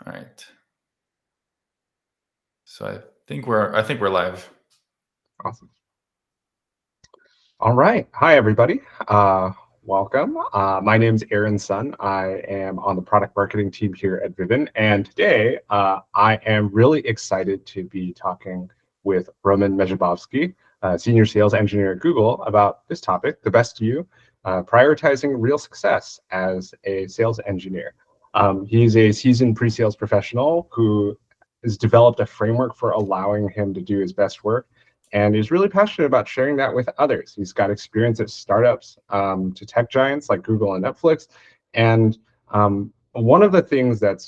All right. So I think we're live. Awesome. All right. Hi, everybody. Welcome. My name's Aaron Sun. I am on the product marketing team here at Vivun. And today, I am really excited to be talking with Roman Mezhibovsky, Senior Sales Engineer at Google, about this topic, the best you, prioritizing real success as a sales engineer. He's a seasoned pre-sales professional who has developed a framework for allowing him to do his best work, and he's really passionate about sharing that with others. He's got experience at startups to tech giants like Google and Netflix. And one of the things that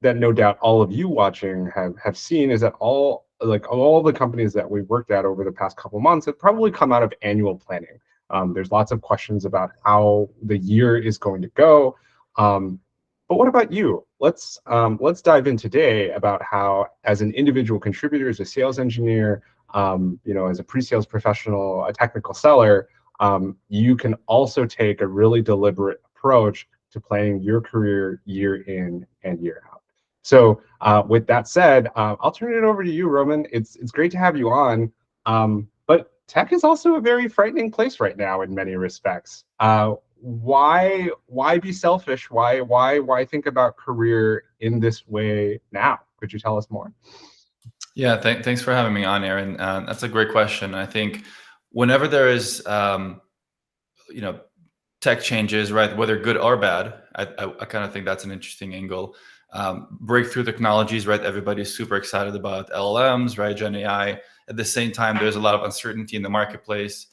no doubt all of you watching have seen is that all the companies that we've worked at over the past couple months have probably come out of annual planning. There's lots of questions about how the year is going to go. But what about you? Let's dive in today about how, as an individual contributor, as a sales engineer, as a pre-sales professional, a technical seller, you can also take a really deliberate approach to planning your career year in and year out. So with that said, I'll turn it over to you, Roman. It's great to have you on. But tech is also a very frightening place right now in many respects. Why be selfish? Why think about career in this way now? Could you tell us more? Yeah, thanks for having me on, Aaron. That's a great question. I think whenever there is, you know, tech changes, right, whether good or bad, I kind of think that's an interesting angle. Breakthrough technologies, right? Everybody's super excited about LLMs, right? Gen AI. At the same time, there's a lot of uncertainty in the marketplace.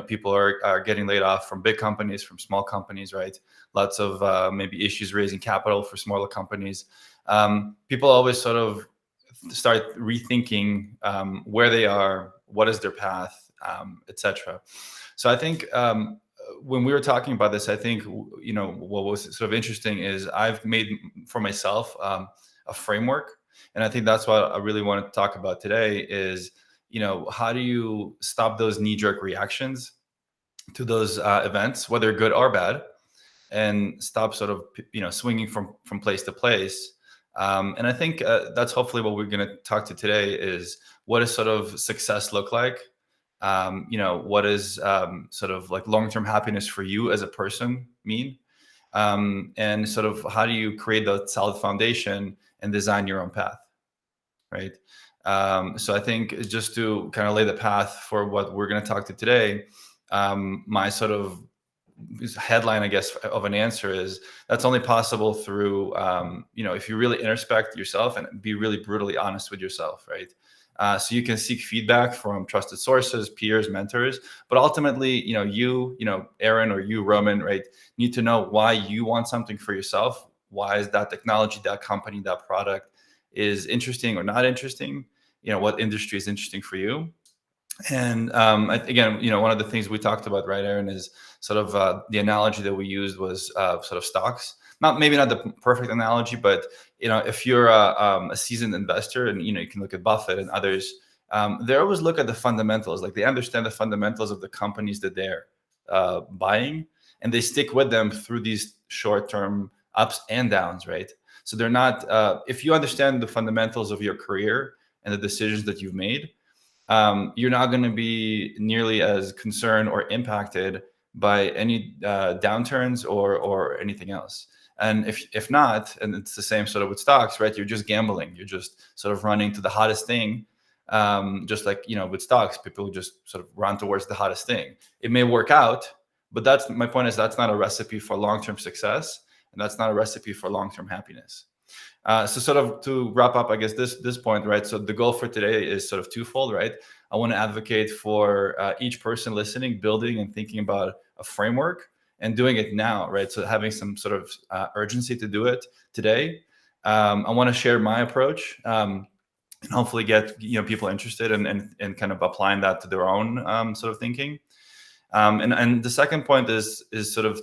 People are getting laid off from big companies, from small companies, right? Lots of maybe issues raising capital for smaller companies. People always sort of start rethinking where they are, what is their path, etc. So I think when we were talking about this, I think what was sort of interesting is I've made for myself a framework, and I think that's what I really want to talk about today. Is how do you stop those knee-jerk reactions to those events, whether good or bad, and stop sort of swinging from place to place. And I think that's hopefully what we're going to talk to today is what does sort of success look like? What is sort of like long-term happiness for you as a person mean? And sort of how do you create that solid foundation and design your own path, right? So I think just to kind of lay the path for what we're going to talk to today, my sort of headline, I guess, of an answer is that's only possible through, if you really introspect yourself and be really brutally honest with yourself, right? So you can seek feedback from trusted sources, peers, mentors, but ultimately, Aaron, or you, Roman, right, need to know why you want something for yourself. Why is that technology, that company, that product is interesting or not interesting? What industry is interesting for you? And again, one of the things we talked about, right, Aaron, is sort of the analogy that we used was sort of stocks. Maybe not the perfect analogy, but if you're a seasoned investor, and you can look at Buffett and others, they always look at the fundamentals. Like they understand the fundamentals of the companies that they're buying, and they stick with them through these short-term ups and downs, right? So they're not. If you understand the fundamentals of your career and the decisions that you've made, you're not going to be nearly as concerned or impacted by any downturns or anything else. And if not, and it's the same sort of with stocks, right? You're just gambling. You're just sort of running to the hottest thing. Just like, with stocks, people just sort of run towards the hottest thing. It may work out, but that's my point, is that's not a recipe for long-term success. And that's not a recipe for long-term happiness. So sort of to wrap up, I guess, this point, right? So the goal for today is sort of twofold, right? I want to advocate for each person listening, building and thinking about a framework and doing it now, right? So having some sort of urgency to do it today. I want to share my approach and hopefully get people interested and kind of applying that to their own sort of thinking. And the second point is sort of,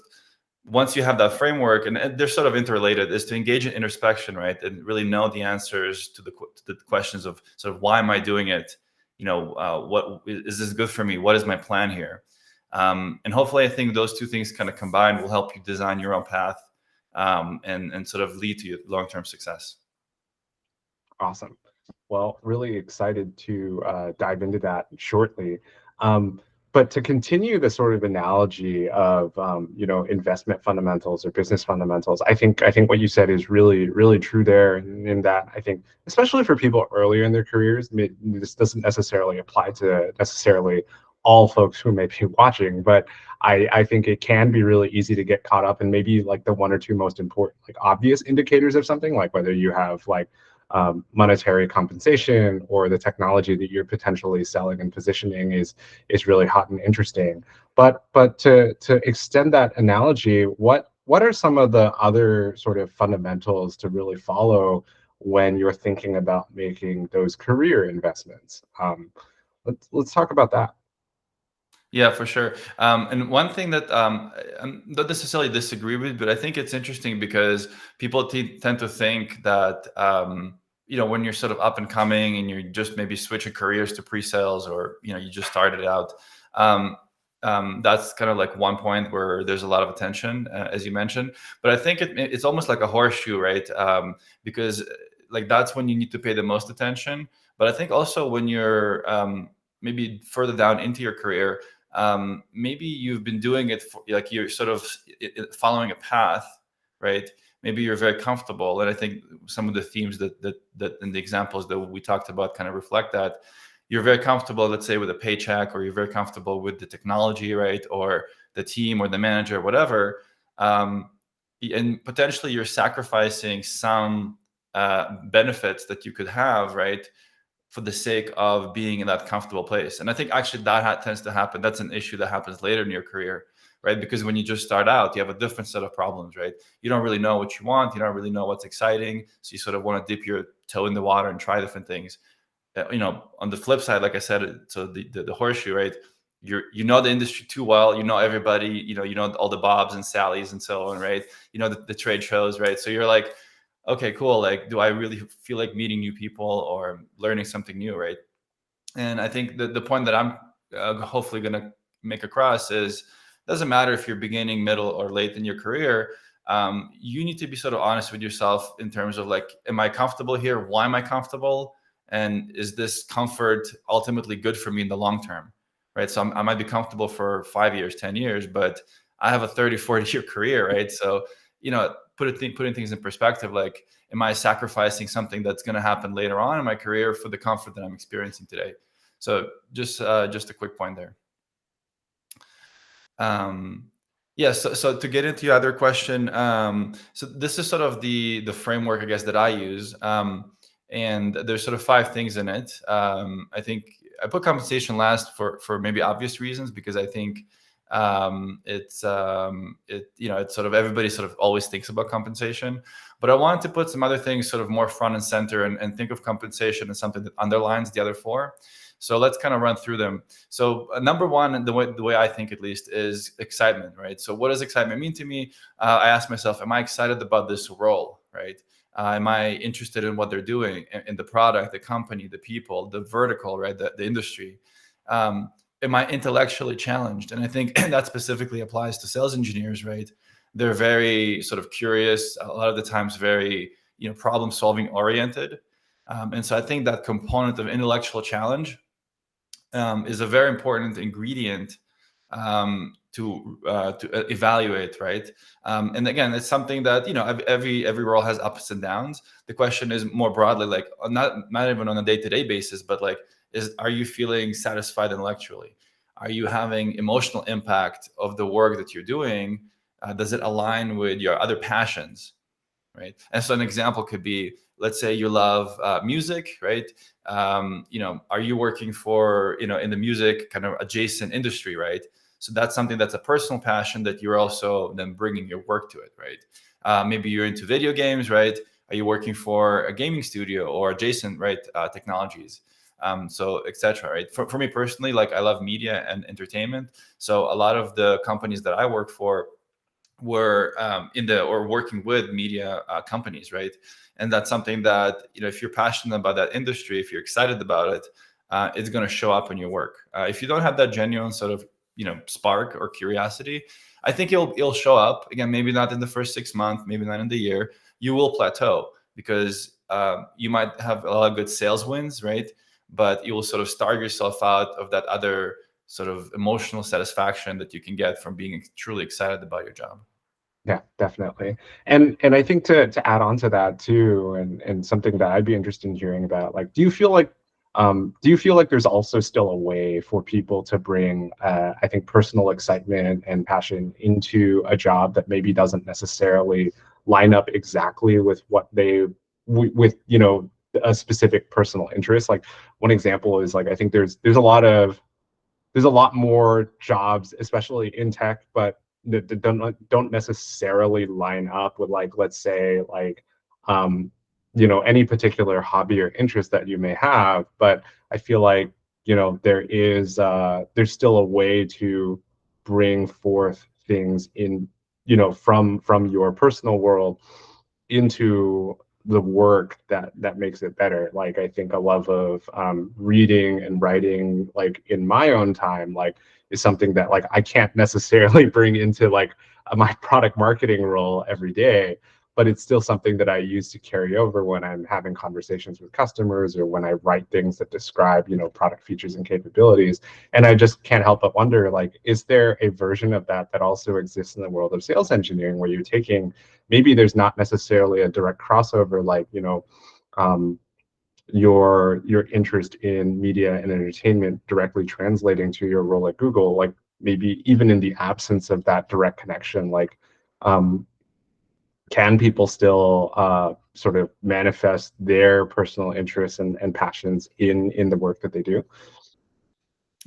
once you have that framework, and they're sort of interrelated, is to engage in introspection, right? And really know the answers to the questions of sort of, why am I doing it? What is this good for me? What is my plan here? And hopefully I think those two things kind of combined will help you design your own path and sort of lead to your long-term success. Awesome. Well, really excited to dive into that shortly. Um, but to continue the sort of analogy of investment fundamentals or business fundamentals, I think what you said is really true there. In that, I think especially for people earlier in their careers, this doesn't necessarily apply to necessarily all folks who may be watching, but I think it can be really easy to get caught up in maybe like the one or two most important, like obvious indicators of something, like whether you have like monetary compensation or the technology that you're potentially selling and positioning is really hot and interesting. But to extend that analogy, what are some of the other sort of fundamentals to really follow when you're thinking about making those career investments? Let's talk about that. Yeah, for sure. And one thing that I don't necessarily disagree with, but I think it's interesting because people tend to think that when you're sort of up and coming and you're just maybe switching careers to pre-sales, or you just started out. Um, that's kind of like one point where there's a lot of attention, as you mentioned. But I think it's almost like a horseshoe, right? Because like that's when you need to pay the most attention. But I think also when you're maybe further down into your career, maybe you've been doing it for, like, you're sort of following a path, right? Maybe you're very comfortable, and I think some of the themes that and the examples that we talked about kind of reflect that. You're very comfortable, let's say, with a paycheck, or you're very comfortable with the technology, right, or the team or the manager, whatever. um, and potentially you're sacrificing some benefits that you could have, right, for the sake of being in that comfortable place. And I think actually that tends to happen. That's an issue that happens later in your career, right? Because when you just start out, you have a different set of problems, right? You don't really know what you want. You don't really know what's exciting. So you sort of want to dip your toe in the water and try different things. On the flip side, like I said, so the horseshoe, right? You know the industry too well. You know everybody. You know all the Bobs and Sallys and so on, right? You know the trade shows, right? So you're like, okay, cool. Like, do I really feel like meeting new people or learning something new, right? And I think the point that I'm hopefully going to make across is, doesn't matter if you're beginning, middle, or late in your career. You need to be sort of honest with yourself in terms of like, am I comfortable here? Why am I comfortable? And is this comfort ultimately good for me in the long term? Right. So I might be comfortable for 5 years, 10 years, but I have a 30, 40-year career. Right. So, putting things in perspective, like, am I sacrificing something that's going to happen later on in my career for the comfort that I'm experiencing today? So just a quick point there. Um, yeah. So to get into your other question, so this is sort of the framework, I guess, that I use, and there's sort of five things in it. I think I put compensation last for maybe obvious reasons, because I think it's sort of, everybody sort of always thinks about compensation, but I wanted to put some other things sort of more front and center, and think of compensation as something that underlines the other four. So let's kind of run through them. So number one, and the way I think, at least, is excitement, right? So what does excitement mean to me? I ask myself, am I excited about this role, right? Am I interested in what they're doing, in the product, the company, the people, the vertical, right, the industry? Am I intellectually challenged? And I think that specifically applies to sales engineers, right? They're very sort of curious, a lot of the times very, problem solving oriented. And so I think that component of intellectual challenge is a very important ingredient to evaluate, right? And again, it's something that, every role has ups and downs. The question is more broadly, like, not even on a day-to-day basis, but like, are you feeling satisfied intellectually? Are you having emotional impact of the work that you're doing? Does it align with your other passions? Right. And so an example could be, let's say you love music, right? Are you working for, in the music kind of adjacent industry, right? So that's something that's a personal passion that you're also then bringing your work to it, right? Maybe you're into video games, right? Are you working for a gaming studio or adjacent, right, technologies? So etc. Right. For me personally, like, I love media and entertainment. So a lot of the companies that I work for were in the or working with media companies, right? And that's something that, if you're passionate about that industry, if you're excited about it, it's going to show up in your work. If you don't have that genuine sort of, spark or curiosity, I think it'll show up again. Maybe not in the first 6 months, maybe not in the year. You will plateau, because you might have a lot of good sales wins, right? But you will sort of starve yourself out of that other sort of emotional satisfaction that you can get from being truly excited about your job. Yeah, definitely. And I think to add on to that too, and something that I'd be interested in hearing about, like, do you feel like there's also still a way for people to bring I think personal excitement and passion into a job that maybe doesn't necessarily line up exactly with what they with a specific personal interest? Like one example is like I think there's a lot more jobs, especially in tech, but that don't necessarily line up with like, let's say, like, um, any particular hobby or interest that you may have. But I feel like there's still a way to bring forth things in from your personal world into the work that makes it better. Like I think a love of reading and writing, like in my own time, like is something that like I can't necessarily bring into like my product marketing role every day, but it's still something that I use to carry over when I'm having conversations with customers or when I write things that describe product features and capabilities. And I just can't help but wonder, like, is there a version of that that also exists in the world of sales engineering where you're taking, maybe there's not necessarily a direct crossover, like um, your interest in media and entertainment directly translating to your role at Google, like maybe even in the absence of that direct connection, like um, can people still sort of manifest their personal interests and passions in the work that they do?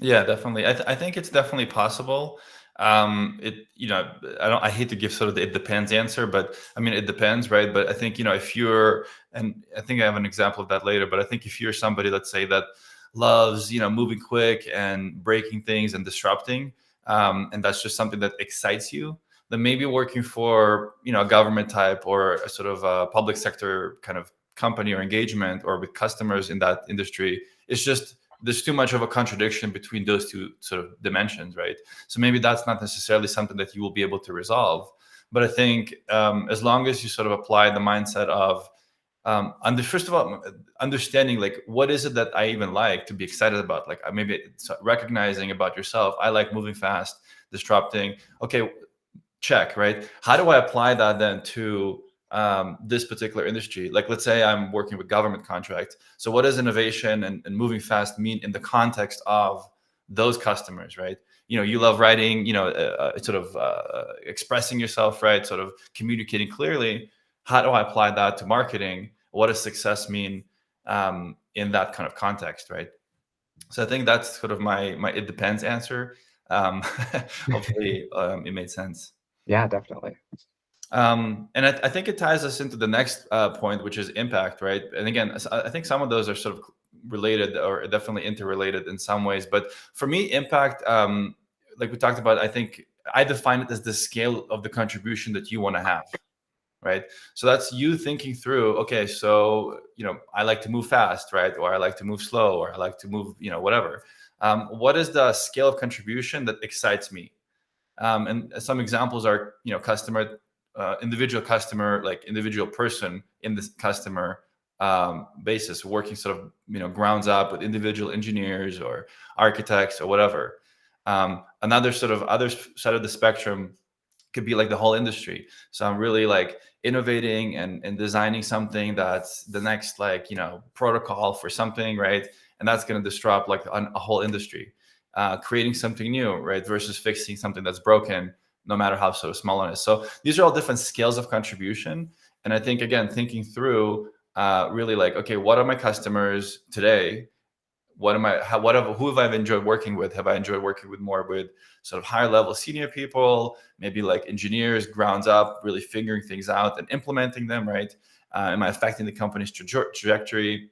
Yeah, definitely. I think it's definitely possible. It, I hate to give sort of the it depends answer, but I mean, it depends, right? But I think, if you're, and I think I have an example of that later, but I think if you're somebody, let's say, that loves, moving quick and breaking things and disrupting, and that's just something that excites you, then maybe working for, a government type or a sort of a public sector kind of company or engagement or with customers in that industry is just, there's too much of a contradiction between those two sort of dimensions, right? So maybe that's not necessarily something that you will be able to resolve. But I think as long as you sort of apply the mindset of, first of all, understanding like what is it that I even like to be excited about, like maybe it's recognizing about yourself, I like moving fast, disrupting. Okay, check, right? How do I apply that then to this particular industry? Like, let's say I'm working with government contracts. So what does innovation and moving fast mean in the context of those customers, right? You love writing, sort of expressing yourself, right? Sort of communicating clearly. How do I apply that to marketing? What does success mean in that kind of context, right? So I think that's sort of my it depends answer. Um, Hopefully, it made sense. Yeah, definitely. And I think it ties us into the next point, which is impact, right? And again, I think some of those are sort of related or definitely interrelated in some ways. But for me, impact, like we talked about, I think I define it as the scale of the contribution that you want to have, right? So that's you thinking through, okay, so, I like to move fast, right? Or I like to move slow, or I like to move, whatever. What is the scale of contribution that excites me? And some examples are, customer, individual customer, like individual person in this customer basis, working sort of, grounds up with individual engineers or architects or whatever. Another sort of other side of the spectrum could be like the whole industry. So I'm really like innovating and designing something that's the next, like, protocol for something, right? And that's going to disrupt like a whole industry. Creating something new, right? Versus fixing something that's broken, no matter how sort of small it is. So these are all different scales of contribution. And I think, again, thinking through really like, okay, what are my customers today? What am I, who have I enjoyed working with? Have I enjoyed working with more with sort of higher level senior people, maybe like engineers, grounds up, really figuring things out and implementing them, right? Am I affecting the company's trajectory,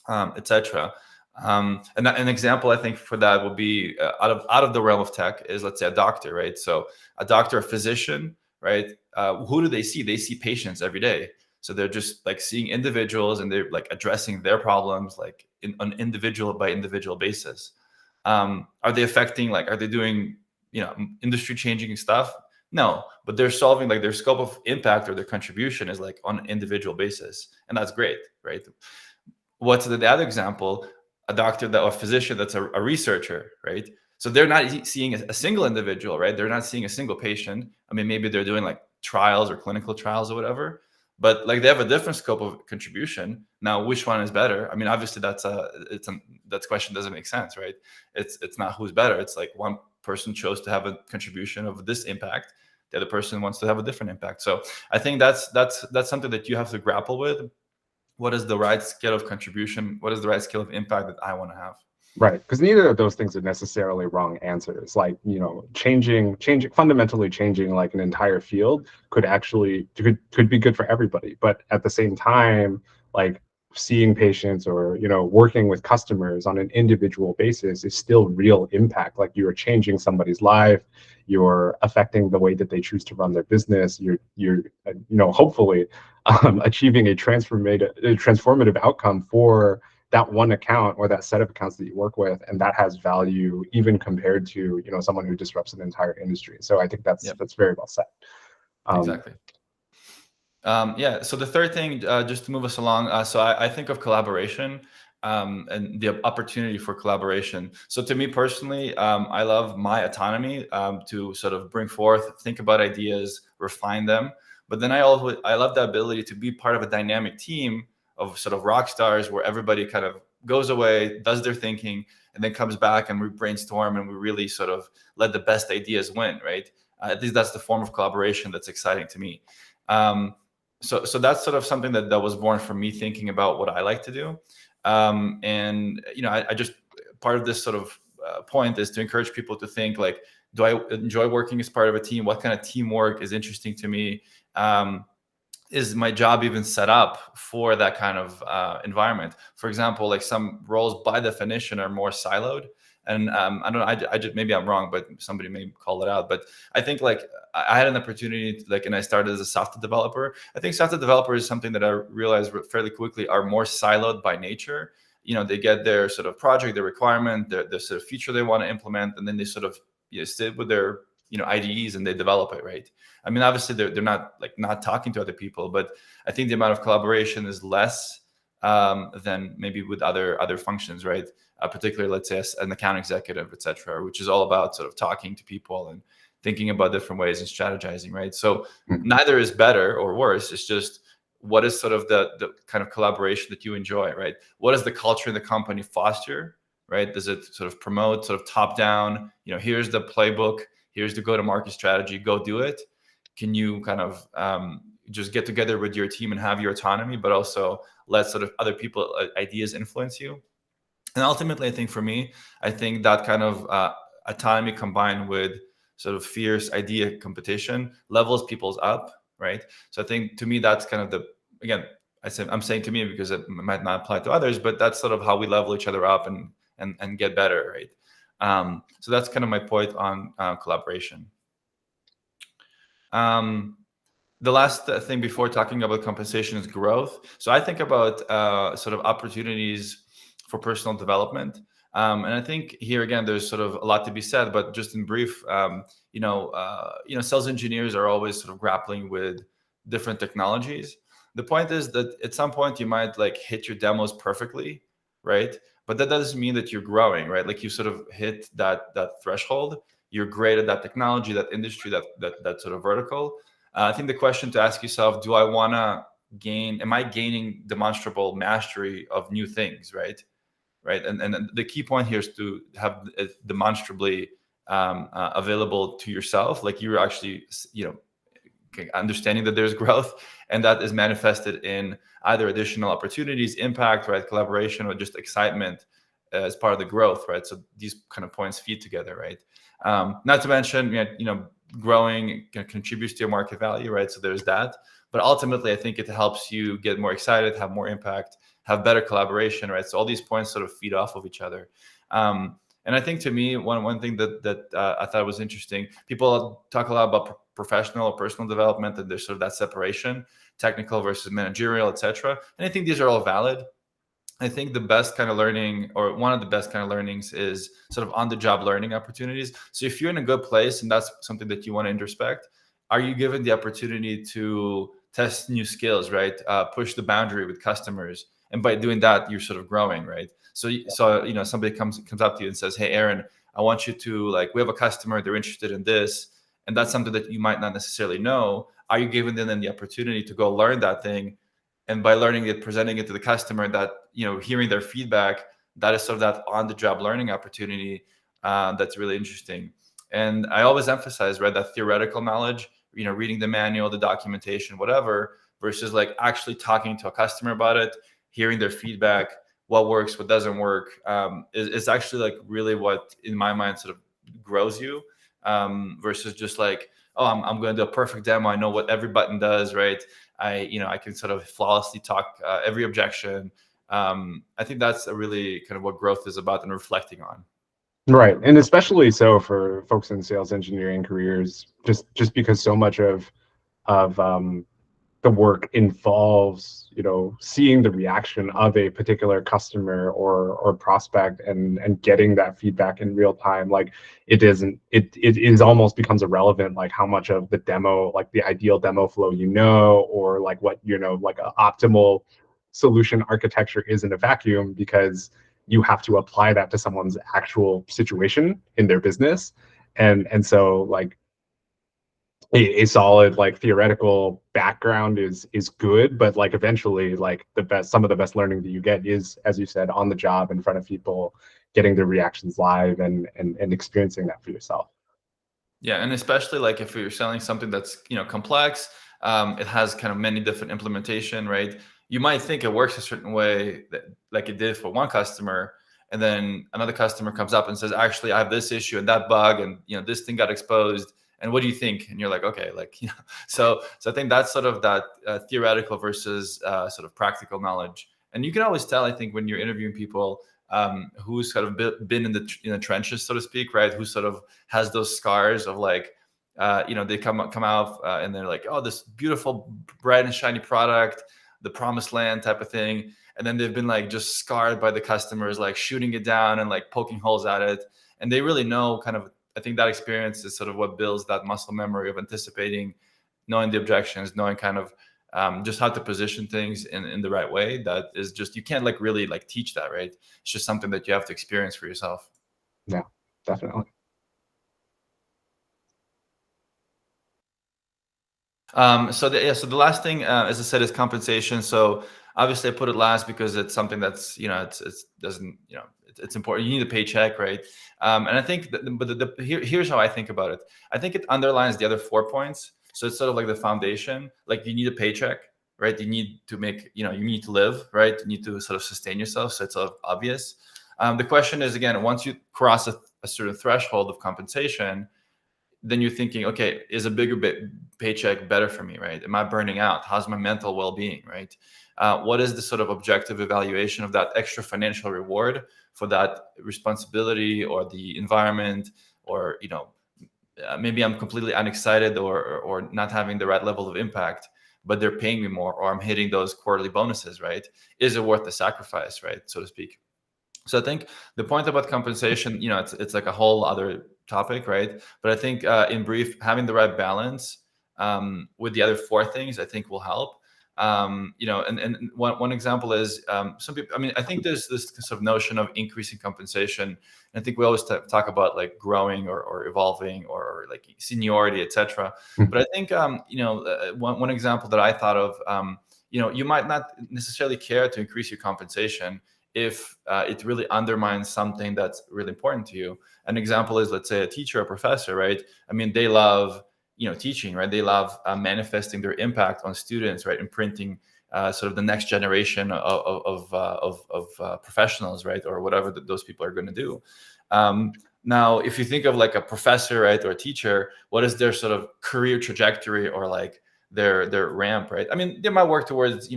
etc. And an example I think for that would be out of the realm of tech is, let's say, a doctor, right? So a doctor, a physician, right? Who do they see? They see patients every day. So they're just like seeing individuals and they're like addressing their problems like on individual by individual basis. Are they affecting, like, are they doing, industry changing stuff? No, but they're solving, like, their scope of impact or their contribution is like on an individual basis, and that's great, right? What's the other example? A doctor, that a physician that's a researcher, right? So they're not seeing a single individual, right? They're not seeing a single patient. I mean, maybe they're doing like trials or clinical trials or whatever, but like they have a different scope of contribution. Now, which one is better? I mean, obviously that question doesn't make sense, right? It's not who's better. It's like one person chose to have a contribution of this impact. The other person wants to have a different impact. So I think that's something that you have to grapple with. What is the right scale of contribution? What is the right scale of impact that I want to have? Right, because neither of those things are necessarily wrong answers. Like, fundamentally changing like an entire field could be good for everybody. But at the same time, like seeing patients or working with customers on an individual basis is still real impact. Like you're changing somebody's life, you're affecting the way that they choose to run their business. You're hopefully achieving a transformative outcome for that one account or that set of accounts that you work with, and that has value even compared to someone who disrupts an entire industry. So I think that's very well said. Exactly. Yeah. So the third thing, just to move us along, so I think of collaboration and the opportunity for collaboration. So to me personally, I love my autonomy to sort of bring forth, think about ideas, refine them. But then I love the ability to be part of a dynamic team of sort of rock stars where everybody kind of goes away, does their thinking, and then comes back and we brainstorm and we really sort of let the best ideas win, right? At least that's the form of collaboration that's exciting to me. So that's sort of something that was born from me thinking about what I like to do. And, I just, part of this sort of point is to encourage people to think like, do I enjoy working as part of a team? What kind of teamwork is interesting to me? Is my job even set up for that kind of environment? For example, like some roles by definition are more siloed. And I don't know, I just, maybe I'm wrong, but somebody may call it out. But I think like I had an opportunity to, like, and I started as a software developer. I think software developer is something that I realized fairly quickly are more siloed by nature. They get their sort of project, their requirement, their sort of feature they want to implement, and then they sort of sit with their IDEs and they develop it, right? I mean, obviously they're not like not talking to other people, but I think the amount of collaboration is less than maybe with other functions, right? Particularly, let's say, as an account executive, et cetera, which is all about sort of talking to people and thinking about different ways and strategizing, right? So neither is better or worse. It's just what is sort of the kind of collaboration that you enjoy, right? What does the culture in the company foster, right? Does it sort of promote sort of top down, here's the playbook, here's the go-to-market strategy, go do it? Can you kind of just get together with your team and have your autonomy, but also let sort of other people ideas influence you? And ultimately, I think for me, I think that kind of autonomy combined with sort of fierce idea competition levels people's up, right? So I think to me, that's kind of again, I'm saying to me because it might not apply to others, but that's sort of how we level each other up and get better, right? So that's kind of my point on collaboration. The last thing before talking about compensation is growth. So I think about sort of opportunities for personal development. And I think here again, there's sort of a lot to be said, but just in brief, sales engineers are always sort of grappling with different technologies. The point is that at some point you might like hit your demos perfectly, right? But that doesn't mean that you're growing, right? Like you sort of hit that threshold. You're great at that technology, that industry, that sort of vertical. I think the question to ask yourself: do I want to am I gaining demonstrable mastery of new things, right? Right. And the key point here is to have it demonstrably available to yourself. Like you're actually, understanding that there's growth and that is manifested in either additional opportunities, impact, right, collaboration, or just excitement as part of the growth, right? So these kind of points feed together, right? Not to mention, growing contributes to your market value, right? So there's that. But ultimately, I think it helps you get more excited, have more impact, have better collaboration, right? So all these points sort of feed off of each other. And I think to me, one thing that I thought was interesting, people talk a lot about professional or personal development, and there's sort of that separation, technical versus managerial, et cetera. And I think these are all valid. I think the best kind of learning, or one of the best kind of learnings, is sort of on-the-job learning opportunities. So if you're in a good place and that's something that you want to introspect, are you given the opportunity to test new skills, right? Push the boundary with customers, and by doing that, you're sort of growing, right? So somebody comes up to you and says, "Hey, Aaron, I want you to, like, we have a customer, they're interested in this," and that's something that you might not necessarily know. Are you giving them the opportunity to go learn that thing, and by learning it, presenting it to the customer, that hearing their feedback, that is sort of that on the job learning opportunity, that's really interesting. And I always emphasize, right, that theoretical knowledge, reading the manual, the documentation, whatever, versus like actually talking to a customer about it, hearing their feedback, what works, what doesn't work, is actually like really what, in my mind, sort of grows you, versus just like, oh, I'm going to do a perfect demo. I know what every button does, right? I can sort of flawlessly talk every objection. I think that's a really kind of what growth is about and reflecting on. Right, and especially so for folks in sales engineering careers, just because so much of the work involves, seeing the reaction of a particular customer or prospect, and getting that feedback in real time. Like, it is almost becomes irrelevant, like how much of the demo, like the ideal demo flow, or like what, like an optimal solution architecture is in a vacuum, because you have to apply that to someone's actual situation in their business. And so, like, a solid, like, theoretical background is good, but like eventually, like, some of the best learning that you get is, as you said, on the job, in front of people, getting the reactions live, and experiencing that for yourself. Yeah, and especially like if you're selling something that's complex, it has kind of many different implementation, right? You might think it works a certain way, that, like it did for one customer, and then another customer comes up and says, "Actually, I have this issue and that bug, and this thing got exposed. And what do you think?" And you're like, "Okay, like." So I think that's sort of that theoretical versus sort of practical knowledge, and you can always tell, I think, when you're interviewing people, who's kind of been in the trenches, so to speak, right? Who sort of has those scars of like, they come out, and they're like, "Oh, this beautiful, bright and shiny product, the promised land type of thing," and then they've been like just scarred by the customers, like shooting it down and like poking holes at it, and they really know kind of. I think that experience is sort of what builds that muscle memory of anticipating, knowing the objections, knowing kind of just how to position things in the right way. That is just, you can't like really like teach that, right? It's just something that you have to experience for yourself. Yeah, definitely. So the last thing, as I said, is compensation. So obviously I put it last because it's something that's, it's doesn't, it's important. You need a paycheck, right? And I think here's how I think about it. I think it underlines the other 4 points. So it's sort of like the foundation. Like, you need a paycheck, right? You need to make, you need to live, right? You need to sort of sustain yourself. So it's sort of obvious. The question is, again, once you cross a certain threshold of compensation, then you're thinking, okay, is a bigger paycheck better for me, right? Am I burning out? How's my mental well-being, right? What is the sort of objective evaluation of that extra financial reward for that responsibility or the environment, or maybe I'm completely unexcited, or not having the right level of impact, but they're paying me more, or I'm hitting those quarterly bonuses, right? Is it worth the sacrifice, right, so to speak? So I think the point about compensation, it's like a whole other topic, right? But I think, in brief, having the right balance, with the other 4 things, I think will help. And one example is, some people. I mean, I think there's this sort of notion of increasing compensation. And I think we always talk about like growing, or evolving, or like seniority, etc. Mhm. But I think, one example that I thought of, you might not necessarily care to increase your compensation if it really undermines something that's really important to you. An example is, let's say, a teacher or professor, right? I mean, they love teaching, right? They love manifesting their impact on students, right? Imprinting sort of the next generation of professionals, right? Or whatever those people are going to do. Now, if you think of like a professor, right, or a teacher, what is their sort of career trajectory, or like their ramp, right? I mean, they might work towards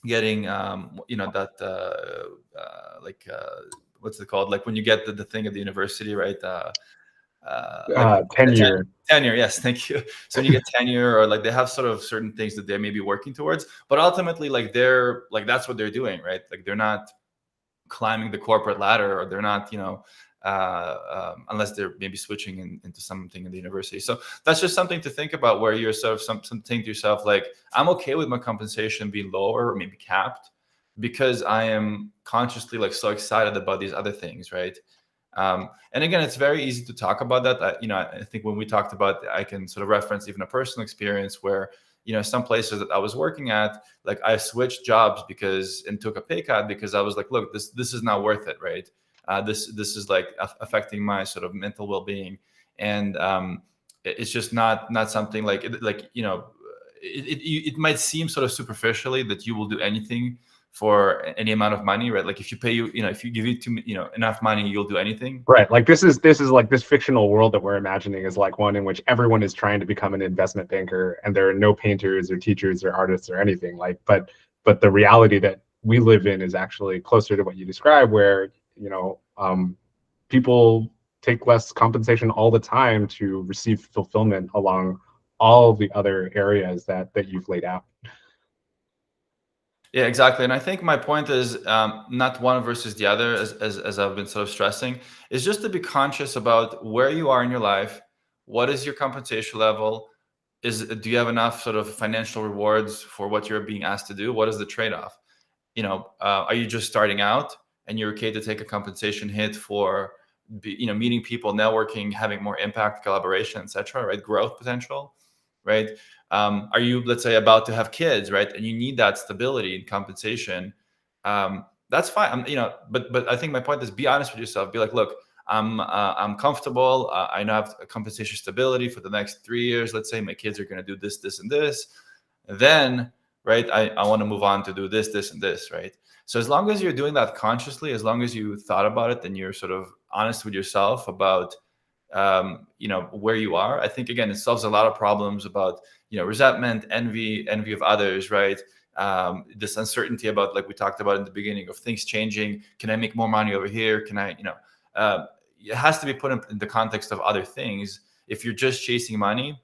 getting that like what's it called, like when you get the thing at the university, right? Like Tenure. tenure, yes, thank you. So when you get tenure, or like they have sort of certain things that they may be working towards, but ultimately, like, they're like, that's what they're doing, right? Like, they're not climbing the corporate ladder, or they're not unless they're maybe switching into something in the university. So that's just something to think about, where you're sort of something to yourself, like, I'm okay with my compensation being lower or maybe capped, because I am consciously like so excited about these other things, right? And again, it's very easy to talk about that. I think when we talked about, I can sort of reference even a personal experience where, some places that I was working at, like I switched jobs and took a pay cut because I was like, look, this is not worth it, right? This is like affecting my sort of mental well-being, and it's just not something like it might seem sort of superficially that you will do anything for any amount of money, right? Like if you pay if you give it to enough money, you'll do anything. Right. Like this is like this fictional world that we're imagining is like one in which everyone is trying to become an investment banker, and there are no painters or teachers or artists or anything. Like, but the reality that we live in is actually closer to what you describe, where people take less compensation all the time to receive fulfillment along all the other areas that you've laid out. Yeah, exactly. And I think my point is, not one versus the other, as I've been sort of stressing, is just to be conscious about where you are in your life. What is your compensation level? Do you have enough sort of financial rewards for what you're being asked to do? What is the trade-off? Are you just starting out and you're okay to take a compensation hit for, meeting people, networking, having more impact, collaboration, etc., right? Growth potential, right? Are you, let's say, about to have kids, right? And you need that stability in compensation. That's fine. But I think my point is, be honest with yourself. Be like, look, I'm comfortable. I know I have compensation stability for the next 3 years. Let's say my kids are going to do this, this, and this. Then, right, I want to move on to do this, this, and this, right? So as long as you're doing that consciously, as long as you thought about it and you're sort of honest with yourself about where you are, I think again it solves a lot of problems about resentment, envy of others, right? This uncertainty about, like we talked about in the beginning, of things changing. Can I make more money over here? Can I, it has to be put in the context of other things. If you're just chasing money,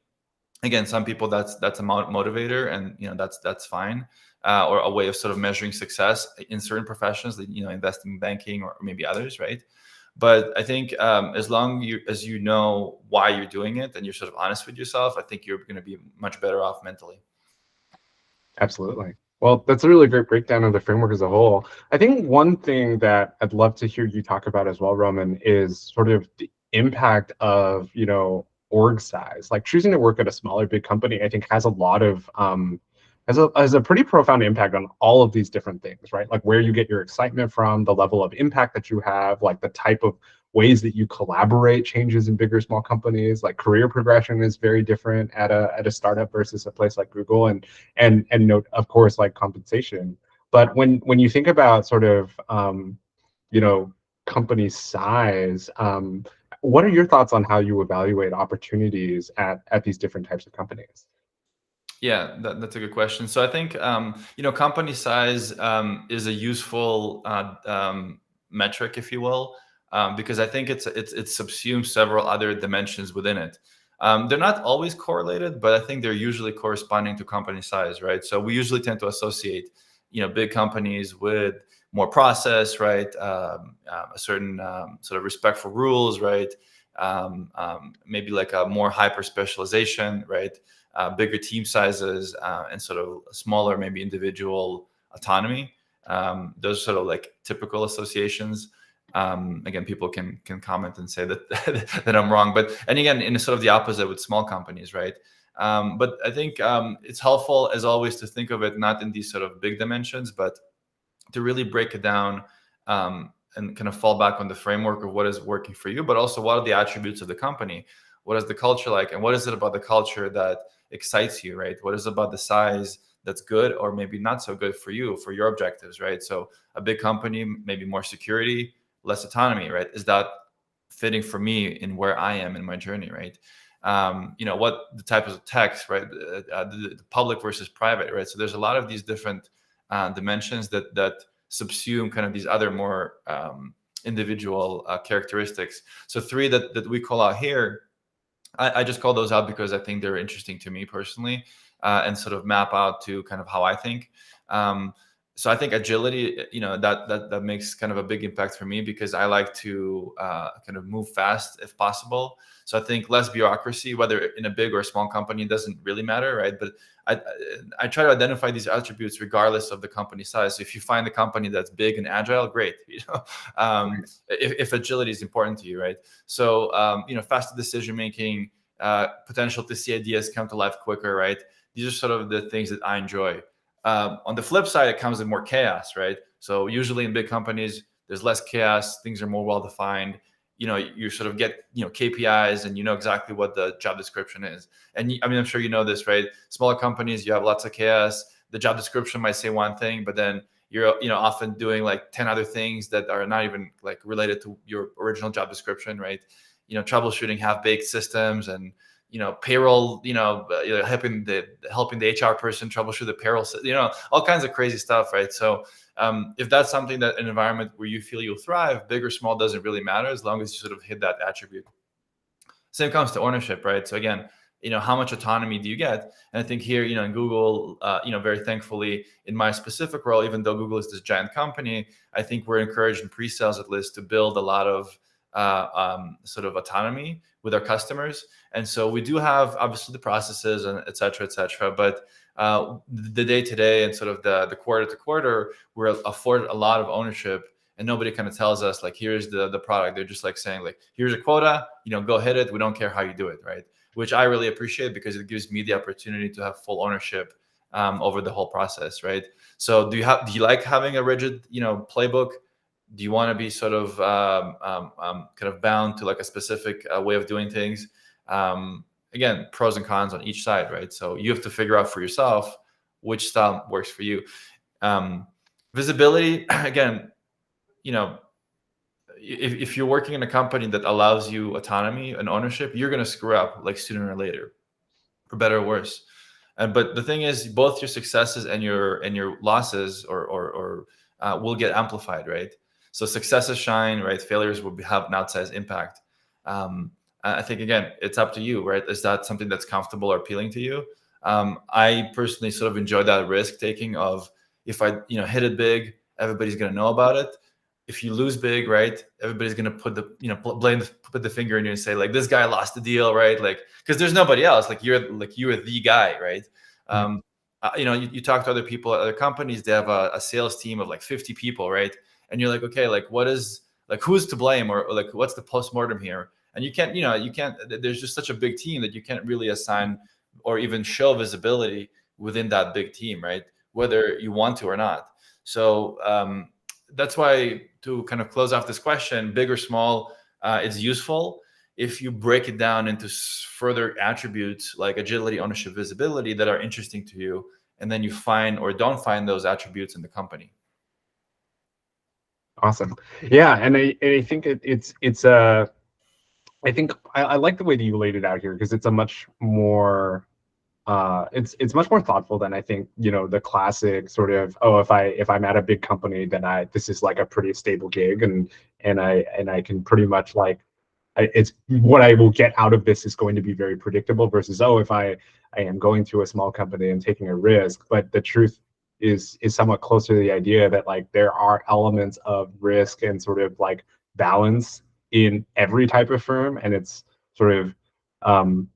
again, some people that's a motivator, and that's fine, or a way of sort of measuring success in certain professions, that investing in banking or maybe others, right? But I think as long as you know why you're doing it and you're sort of honest with yourself, I think you're going to be much better off mentally. Absolutely. Well, that's a really great breakdown of the framework as a whole. I think one thing that I'd love to hear you talk about as well, Roman, is sort of the impact of, org size. Like choosing to work at a smaller, big company, I think has a lot of has a pretty profound impact on all of these different things, right? Like where you get your excitement from, the level of impact that you have, like the type of ways that you collaborate changes in big or small companies. Like career progression is very different at a startup versus a place like Google, and note, of course, like compensation. But when you think about sort of you know company size, what are your thoughts on how you evaluate opportunities at these different types of companies? Yeah, that's a good question. So I think company size is a useful metric, if you will, because I think it subsumes several other dimensions within it. They're not always correlated, but I think they're usually corresponding to company size, right? So we usually tend to associate big companies with more process, right? A certain sort of respect for rules, right? Maybe like a more hyper specialization, right? Bigger team sizes, and sort of smaller, maybe individual autonomy. Those sort of like typical associations. Again, people can comment and say that that I'm wrong, and again, in sort of the opposite with small companies, right? But I think it's helpful, as always, to think of it not in these sort of big dimensions, but to really break it down, and kind of fall back on the framework of what is working for you, but also what are the attributes of the company? What is the culture like? And what is it about the culture that excites you, right? What is it about the size that's good or maybe not so good for you, for your objectives, right? So a big company, maybe more security, less autonomy, right? Is that fitting for me in where I am in my journey, right? What the type of text, right? The public versus private, right? So there's a lot of these different dimensions that subsume kind of these other more individual characteristics. So three that we call out here, I just call those out because I think they're interesting to me personally, and sort of map out to kind of how I think. So I think agility, that makes kind of a big impact for me, because I like to kind of move fast if possible. So I think less bureaucracy, whether in a big or a small company, doesn't really matter, right? But I I try to identify these attributes regardless of the company size. So if you find a company that's big and agile, great. Right. If agility is important to you, right? So faster decision making, potential to see ideas come to life quicker, right? These are sort of the things that I enjoy. On the flip side, it comes with more chaos, right? So usually in big companies, there's less chaos. Things are more well defined. You sort of get KPIs, and you know exactly what the job description is. And I mean, I'm sure you know this, right? Smaller companies, you have lots of chaos. The job description might say one thing, but then you're often doing like 10 other things that are not even like related to your original job description, right? Troubleshooting half-baked systems, and payroll, helping the HR person troubleshoot the payroll, all kinds of crazy stuff, right? So if that's something, that an environment where you feel you'll thrive, big or small doesn't really matter, as long as you sort of hit that attribute. Same comes to ownership, right? So again, how much autonomy do you get? And I think here, in Google, very thankfully, in my specific role, even though Google is this giant company, I think we're encouraged in pre-sales, at least, to build a lot of sort of autonomy with our customers. And so we do have obviously the processes and et cetera, but the day to day and sort of the quarter to quarter, we're afforded a lot of ownership, and nobody kind of tells us like, here's the product. They're just like saying like, here's a quota, go hit it. We don't care how you do it, right? Which I really appreciate, because it gives me the opportunity to have full ownership over the whole process, right? So do you like having a rigid playbook? Do you want to be sort of kind of bound to like a specific way of doing things? Again, pros and cons on each side, right? So you have to figure out for yourself which style works for you. Visibility, again, if you're working in a company that allows you autonomy and ownership, you're going to screw up like sooner or later, for better or worse. But the thing is, both your successes and your losses or will get amplified, right? So successes shine, right? Failures will have an outsized impact. I think, again, it's up to you, right? Is that something that's comfortable or appealing to you? I personally sort of enjoy that risk taking of, if I hit it big, everybody's going to know about it. If you lose big, right, everybody's going to put put the finger in you and say like, this guy lost the deal, right? Like, because there's nobody else. Like you're the guy, right? You talk to other people at other companies, they have a sales team of like 50 people, right? And you're like, okay, like who's to blame, or like what's the postmortem here? And you can't, there's just such a big team that you can't really assign or even show visibility within that big team, right? Whether you want to or not. So that's why, to kind of close off this question, big or small, is useful if you break it down into further attributes like agility, ownership, visibility that are interesting to you, and then you find or don't find those attributes in the company. Awesome. Yeah, and I think I think I like the way that you laid it out here, because it's a much more it's much more thoughtful than I think, the classic sort of, oh, if I'm at a big company, then this is like a pretty stable gig, and I can pretty much like, it's what I will get out of this is going to be very predictable, versus, oh, if I am going to a small company and taking a risk. But the truth is somewhat closer to the idea that like there are elements of risk and sort of like balance in every type of firm, and it's sort of,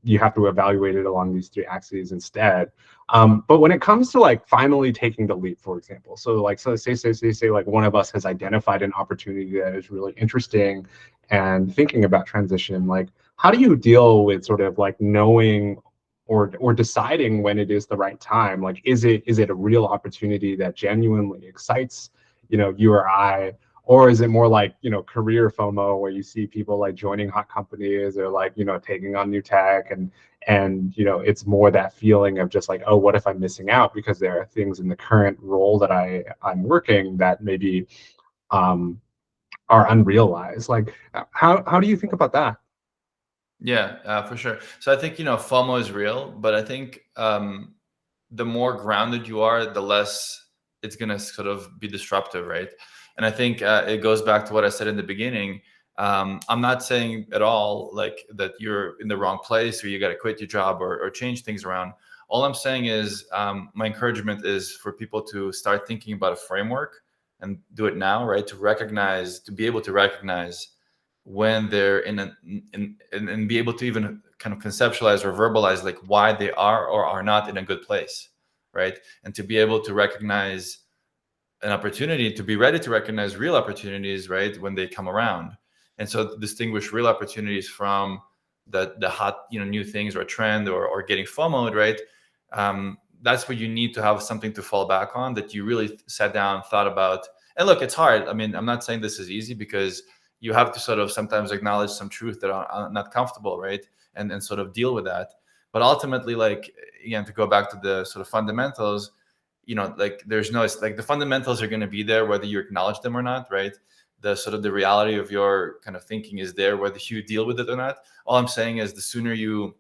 you have to evaluate it along these three axes instead. But when it comes to like finally taking the leap, for example, so like, so say like one of us has identified an opportunity that is really interesting and thinking about transition, like how do you deal with sort of like knowing or deciding when it is the right time? Like, is it a real opportunity that genuinely excites, you or I? Or is it more like, career FOMO, where you see people like joining hot companies, or like, taking on new tech, and it's more that feeling of just like, oh, what if I'm missing out because there are things in the current role that I'm working that maybe are unrealized. Like, how do you think about that? Yeah, for sure. So I think, FOMO is real, but I think the more grounded you are, the less it's going to sort of be disruptive, right? And I think it goes back to what I said in the beginning. I'm not saying at all like that you're in the wrong place or you got to quit your job or change things around. All I'm saying is my encouragement is for people to start thinking about a framework and do it now, right? To be able to recognize when they're and be able to even kind of conceptualize or verbalize like why they are or are not in a good place, right? And to be able to recognize an opportunity, to be ready to recognize real opportunities, right, when they come around. And so to distinguish real opportunities from the hot, new things or trend or getting FOMO'd, right? That's where you need to have something to fall back on that you really sat down, thought about. And look, it's hard. I mean, I'm not saying this is easy, because you have to sort of sometimes acknowledge some truth that are not comfortable, right? And sort of deal with that. But ultimately, like, again, to go back to the sort of fundamentals, like there's no, it's like the fundamentals are going to be there whether you acknowledge them or not, right? The sort of the reality of your kind of thinking is there whether you deal with it or not. All I'm saying is the sooner you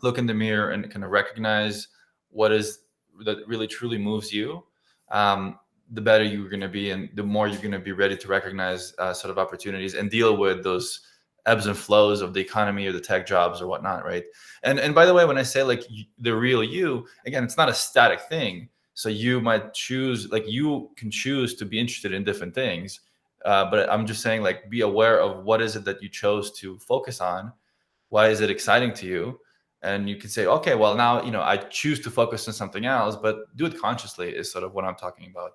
look in the mirror and kind of recognize what is that really truly moves you, the better you're going to be, and the more you're going to be ready to recognize sort of opportunities and deal with those ebbs and flows of the economy or the tech jobs or whatnot, right? And by the way, when I say like the real you, again, it's not a static thing. So you might choose, like you can choose to be interested in different things, but I'm just saying, like, be aware of what is it that you chose to focus on. Why is it exciting to you? And you can say, okay, well, now I choose to focus on something else, but do it consciously is sort of what I'm talking about.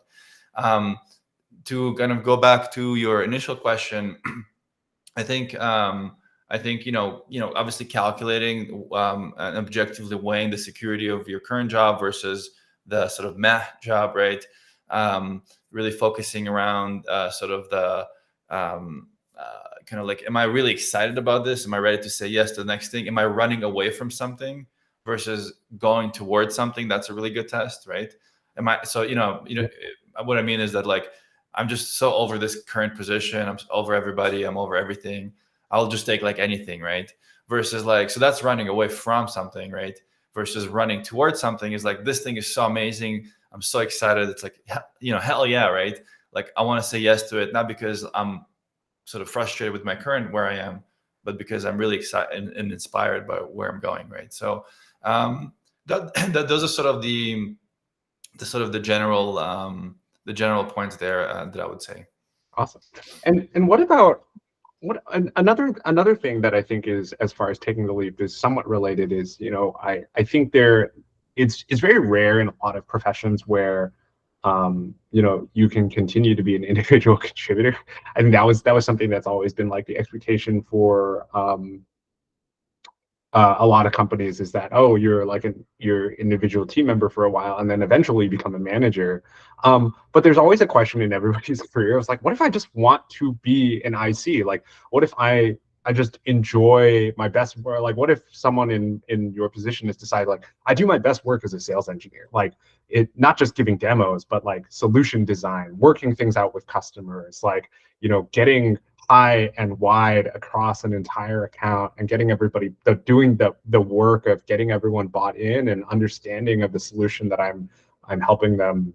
To kind of go back to your initial question, I think obviously calculating and objectively weighing the security of your current job versus the sort of meh job, right? Really focusing around sort of the kind of like, am I really excited about this? Am I ready to say yes to the next thing? Am I running away from something versus going towards something? That's a really good test, right? Am I, so, what I mean is that, like, I'm just so over this current position. I'm over everybody. I'm over everything. I'll just take like anything, right? Versus like, so that's running away from something, right? Versus running towards something is like, this thing is so amazing. I'm so excited. It's like, hell yeah, right? Like, I want to say yes to it, not because I'm sort of frustrated with my current where I am, but because I'm really excited and inspired by where I'm going, right? So those are sort of the general points there that I would say. Awesome. And what about another thing that I think is, as far as taking the leap, is somewhat related, is, I think it's very rare in a lot of professions where you can continue to be an individual contributor. I think that was something that's always been like the expectation for a lot of companies, is that, oh, you're like your individual team member for a while and then eventually you become a manager. But there's always a question in everybody's career. It's like, what if I just want to be an IC? Like, what if I just enjoy my best work? Like, what if someone in your position has decided, like, I do my best work as a sales engineer, like, it not just giving demos, but like solution design, working things out with customers, like, getting high and wide across an entire account and getting everybody doing the work of getting everyone bought in and understanding of the solution that I'm helping them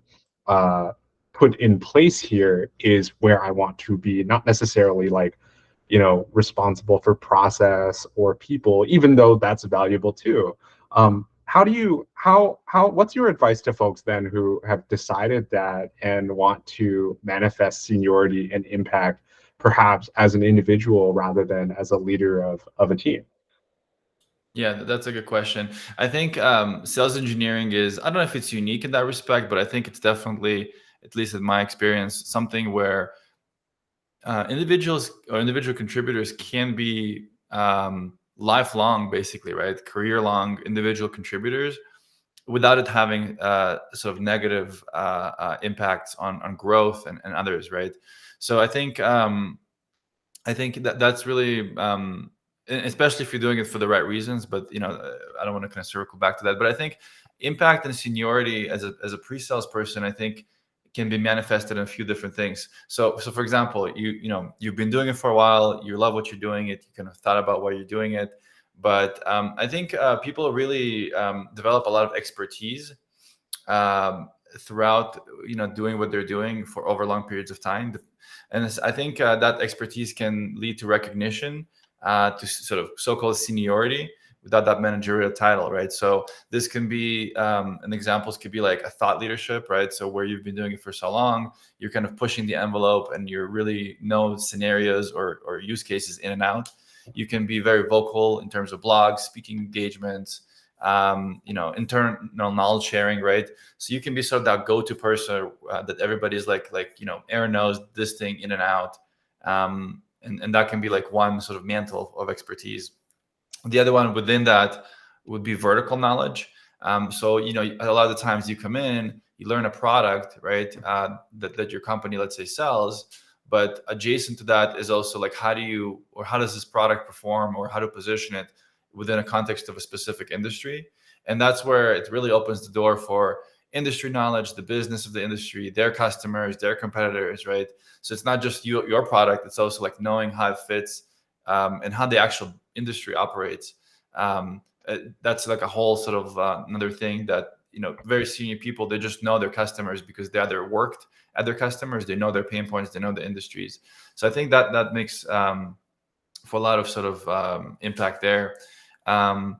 put in place here, is where I want to be. Not necessarily like, responsible for process or people, even though that's valuable too. What's your advice to folks then who have decided that and want to manifest seniority and impact, perhaps as an individual rather than as a leader of a team? Yeah, that's a good question. I think sales engineering is, I don't know if it's unique in that respect, but I think it's definitely, at least in my experience, something where individuals or individual contributors can be lifelong, basically, right? Career long individual contributors without it having sort of negative impacts on growth and others, right? So I think that that's really, especially if you're doing it for the right reasons. But I don't want to kind of circle back to that. But I think impact and seniority as a pre-sales person, I think, can be manifested in a few different things. So for example, you've been doing it for a while. You love what you're doing. You kind of thought about why you're doing it. But I think people really develop a lot of expertise throughout doing what they're doing for over long periods of time. And I think that expertise can lead to recognition, to sort of so-called seniority, without that managerial title, right? So this can be and examples could be like a thought leadership, right? So where you've been doing it for so long, you're kind of pushing the envelope and you're really know scenarios or use cases in and out. You can be very vocal in terms of blogs, speaking engagements, internal knowledge sharing, right? So you can be sort of that go-to person that everybody's like, Aaron knows this thing in and out. And that can be like one sort of mantle of expertise. The other one within that would be vertical knowledge. So, a lot of the times you come in, you learn a product, right, that your company, let's say, sells. But adjacent to that is also like, how does this product perform, or how to position it within a context of a specific industry? And that's where it really opens the door for industry knowledge, the business of the industry, their customers, their competitors, right? So it's not just your product; it's also like knowing how it fits and how the actual industry operates. That's like a whole sort of another thing that very senior people, they just know their customers because they either worked at their customers, they know their pain points, they know the industries. So I think that makes for a lot of sort of impact there. Um,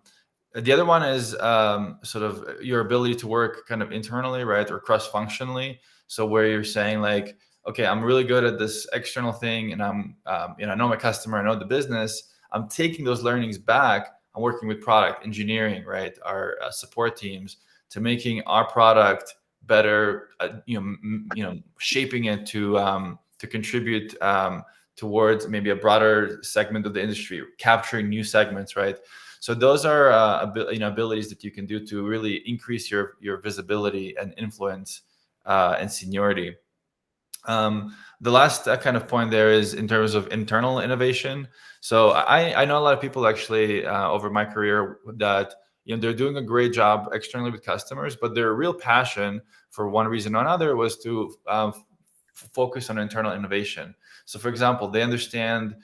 the other one is sort of your ability to work kind of internally, right, or cross functionally. So where you're saying like, okay, I'm really good at this external thing, and I know my customer, I know the business. I'm taking those learnings back. I'm working with product engineering, right, our support teams, to making our product better. Shaping it to contribute towards maybe a broader segment of the industry, capturing new segments, right? So those are abilities that you can do to really increase your visibility and influence and seniority. The last kind of point there is in terms of internal innovation. So I know a lot of people actually over my career that they're doing a great job externally with customers, but their real passion for one reason or another was to focus on internal innovation. So, for example, they understand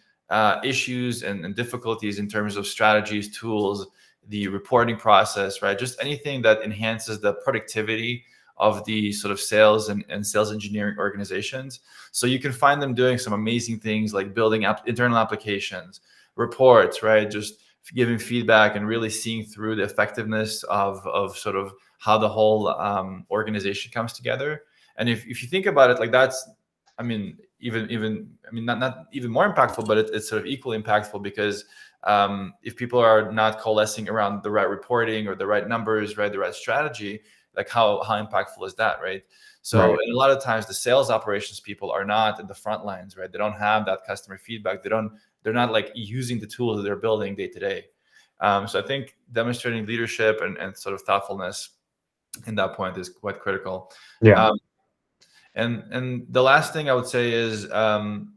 issues and difficulties in terms of strategies, tools, the reporting process, right? Just anything that enhances the productivity of the sort of sales and sales engineering organizations. So you can find them doing some amazing things like building internal applications, reports, right? Just giving feedback and really seeing through the effectiveness of sort of how the whole organization comes together. And if you think about it, like that's, I mean, not even more impactful, but it's sort of equally impactful because if people are not coalescing around the right reporting or the right numbers, right, the right strategy, like how impactful is that, right? So Right. and a lot of times the sales operations people are not in the front lines, right? They don't have that customer feedback. They're not like using the tools that they're building day to day. So I think demonstrating leadership and sort of thoughtfulness in that point is quite critical. Yeah. Um, and the last thing I would say is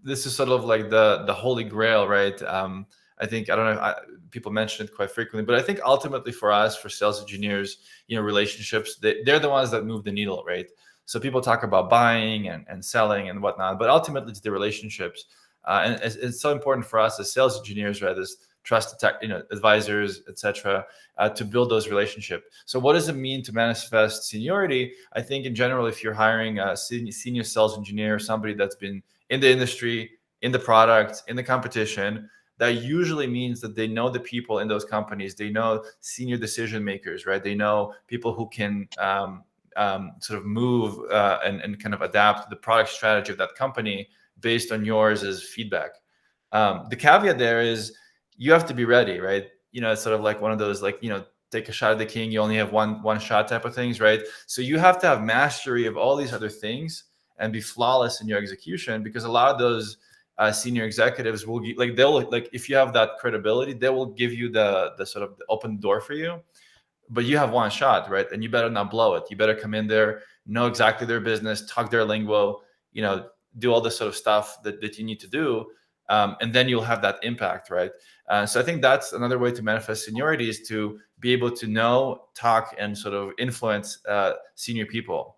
this is sort of like the holy grail, right? I think I don't know. People mention it quite frequently, but I think ultimately for us, for sales engineers, relationships, they're the ones that move the needle, right? So people talk about buying and selling and whatnot, but ultimately it's the relationships, and it's so important for us as sales engineers, right? As trusted tech, advisors, etc., to build those relationships. So what does it mean to manifest seniority? I think in general, if you're hiring a senior sales engineer, somebody that's been in the industry, in the product, in the competition, that usually means that they know the people in those companies. They know senior decision makers, right? They know people who can sort of move and kind of adapt the product strategy of that company based on yours as feedback. The caveat there is you have to be ready, right? It's sort of like one of those like, take a shot at the king, you only have one shot type of things, right? So you have to have mastery of all these other things and be flawless in your execution, because a lot of those senior executives will they'll like, if you have that credibility, they will give you the sort of the open door for you, but you have one shot, right? And you better not blow it. You better come in there, know exactly their business, talk their lingo, do all this sort of stuff that you need to do. And then you'll have that impact, right? So I think that's another way to manifest seniority, is to be able to know, talk, and sort of influence senior people.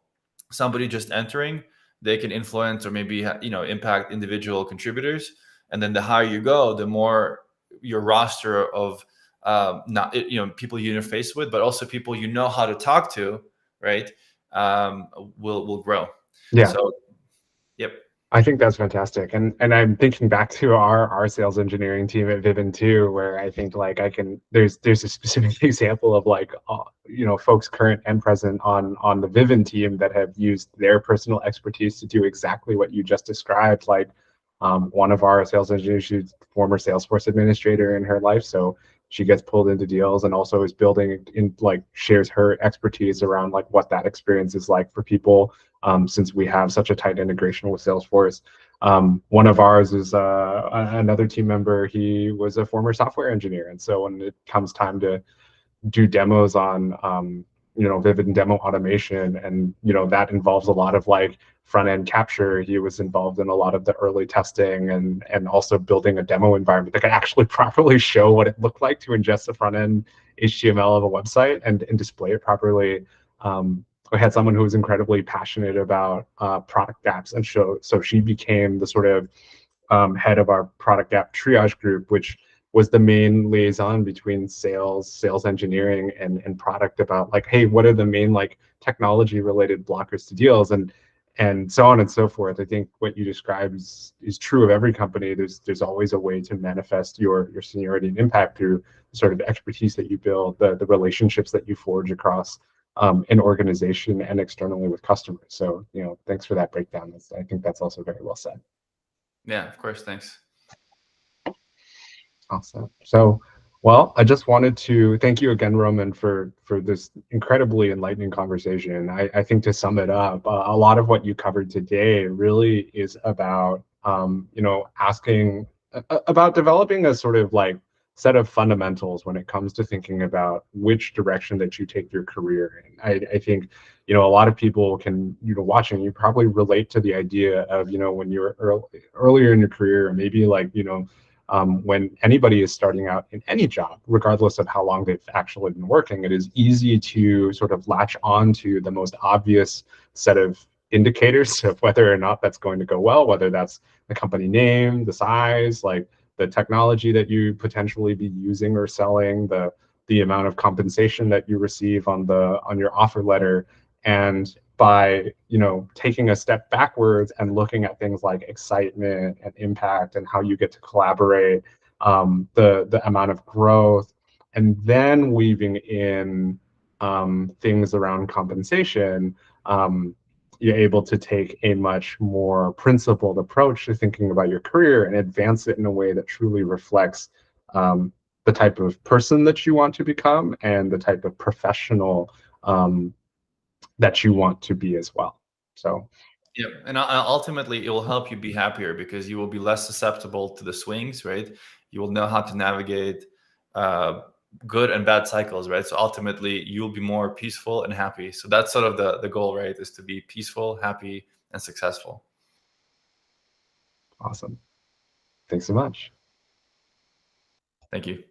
Somebody just entering, they can influence or maybe impact individual contributors, and then the higher you go, the more your roster of not people you interface with, but also people how to talk to, right? Will grow. Yeah. So, yep. I think that's fantastic. And I'm thinking back to our sales engineering team at Vivun too, where I think like I can there's a specific example of like folks current and present on the Vivun team that have used their personal expertise to do exactly what you just described. Like one of our sales engineers, she's a former Salesforce administrator in her life, so she gets pulled into deals and also is building in like shares her expertise around like what that experience is like for people, since we have such a tight integration with Salesforce. One of ours is another team member. He was a former software engineer, and so when it comes time to do demos on Vivun demo automation, and that involves a lot of like front end capture. He was involved in a lot of the early testing and also building a demo environment that could actually properly show what it looked like to ingest the front end HTML of a website and display it properly. I had someone who was incredibly passionate about product gaps, and so she became the sort of head of our product gap triage group, which was the main liaison between sales engineering, and product about like, hey, what are the main like technology related blockers to deals, and so on and so forth. I think what you described is true of every company. There's always a way to manifest your seniority and impact through the sort of expertise that you build, the relationships that you forge across an organization and externally with customers. So thanks for that breakdown. I think that's also very well said. Yeah, of course. Thanks. Awesome. So, well, I just wanted to thank you again, Roman, for this incredibly enlightening conversation. I think to sum it up, a lot of what you covered today really is about asking about developing a sort of like set of fundamentals when it comes to thinking about which direction that you take your career in. I think a lot of people can watching you probably relate to the idea of when you're earlier in your career, or maybe like when anybody is starting out in any job, regardless of how long they've actually been working, it is easy to sort of latch on to the most obvious set of indicators of whether or not that's going to go well, whether that's the company name, the size, like the technology that you potentially be using or selling, the amount of compensation that you receive on your offer letter. And by taking a step backwards and looking at things like excitement and impact and how you get to collaborate, the amount of growth, and then weaving in things around compensation, you're able to take a much more principled approach to thinking about your career and advance it in a way that truly reflects the type of person that you want to become and the type of professional that you want to be as well. So, Yeah, and ultimately, it will help you be happier because you will be less susceptible to the swings, right? You will know how to navigate uh, good and bad cycles, right? So ultimately, you'll be more peaceful and happy. So that's sort of the goal, right? Is to be peaceful, happy, and successful. awesome. Thanks so much. Thank you.